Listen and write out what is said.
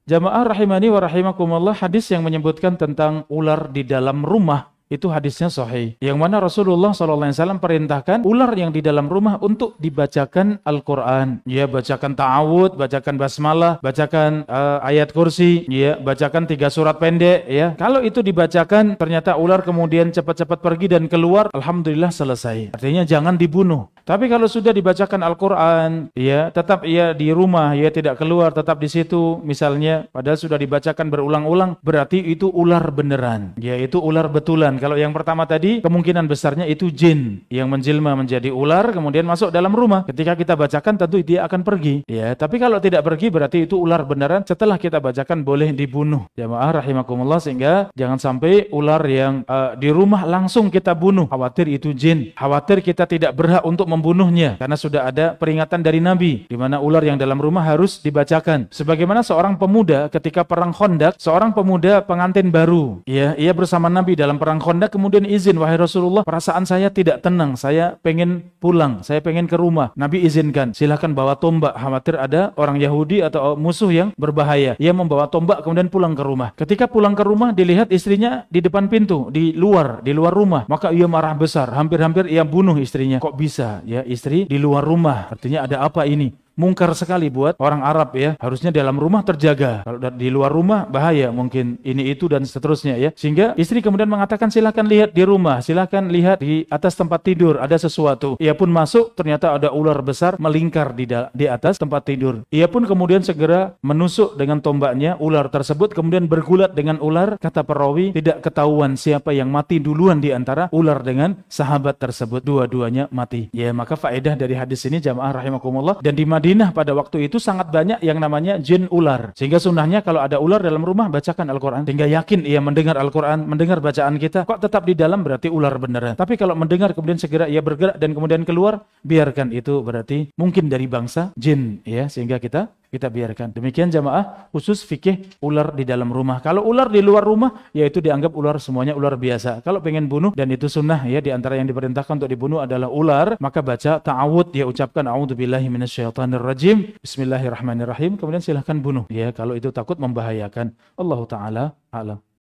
Jamaah rahimani wa rahimakumullah, hadis yang menyebutkan tentang ular di dalam rumah itu hadisnya sahih, yang mana Rasulullah SAW perintahkan ular yang di dalam rumah untuk dibacakan Al-Quran, ya, bacakan ta'awud, bacakan basmalah, bacakan ayat kursi, ya, bacakan 3 surat pendek, ya. Kalau itu dibacakan ternyata ular kemudian cepat-cepat pergi dan keluar, alhamdulillah selesai. Artinya jangan dibunuh. Tapi kalau sudah dibacakan Al-Quran, ya, tetap ia di rumah, ya, tidak keluar, tetap di situ, misalnya, padahal sudah dibacakan berulang-ulang, berarti itu ular beneran, ya, itu ular betulan. Kalau yang pertama tadi, kemungkinan besarnya itu jin yang menjelma menjadi ular, kemudian masuk dalam rumah. Ketika kita bacakan, tentu dia akan pergi, ya. Tapi kalau tidak pergi, berarti itu ular beneran. Setelah kita bacakan, boleh dibunuh. Jamaah rahimakumullah, sehingga jangan sampai ular yang di rumah langsung kita bunuh. Khawatir itu jin. Khawatir kita tidak berhak untuk membunuhnya, karena sudah ada peringatan dari Nabi, di mana ular yang dalam rumah harus dibacakan. Sebagaimana seorang pemuda ketika perang Khandaq, seorang pemuda pengantin baru, ya, ia bersama Nabi dalam perang Khandaq, kemudian izin, wahai Rasulullah, perasaan saya tidak tenang, saya pengen pulang, saya pengen ke rumah. Nabi izinkan, silakan bawa tombak, khawatir ada orang Yahudi atau musuh yang berbahaya. Ia membawa tombak kemudian pulang ke rumah. Ketika pulang ke rumah, dilihat istrinya di depan pintu, di luar rumah, maka ia marah besar, hampir-hampir ia bunuh istrinya. Kok bisa, ya, istri di luar rumah? Artinya ada apa ini? Mungkar sekali buat orang Arab, ya. Harusnya dalam rumah terjaga. Kalau di luar rumah bahaya, mungkin ini itu dan seterusnya, ya. Sehingga istri kemudian mengatakan, silakan lihat di rumah, silakan lihat di atas tempat tidur ada sesuatu. Ia pun masuk, ternyata ada ular besar melingkar di atas tempat tidur. Ia pun kemudian segera menusuk dengan tombaknya ular tersebut, kemudian bergulat dengan ular. Kata perawi, tidak ketahuan siapa yang mati duluan di antara ular dengan sahabat tersebut. Dua-duanya mati. Ya, maka faedah dari hadis ini, jamaah rahimakumullah, dan di Madinah pada waktu itu sangat banyak yang namanya jin ular. Sehingga sunnahnya kalau ada ular dalam rumah, bacakan Al-Quran. Sehingga yakin ia mendengar Al-Quran, mendengar bacaan kita. Kok tetap di dalam, berarti ular beneran. Tapi kalau mendengar kemudian segera ia bergerak dan kemudian keluar, biarkan, itu berarti mungkin dari bangsa jin, ya. Sehingga kita biarkan. Demikian jamaah, khusus fikih ular di dalam rumah. Kalau ular di luar rumah, yaitu dianggap ular, semuanya ular biasa. Kalau pengen bunuh, dan itu sunnah, ya, di antara yang diperintahkan untuk dibunuh adalah ular, maka baca ta'awud, ya, ucapkan a'udzubillahi minasyaitonirrajim, bismillahirrahmanirrahim, kemudian silahkan bunuh, ya, kalau itu takut membahayakan. Allahu ta'ala a'lam.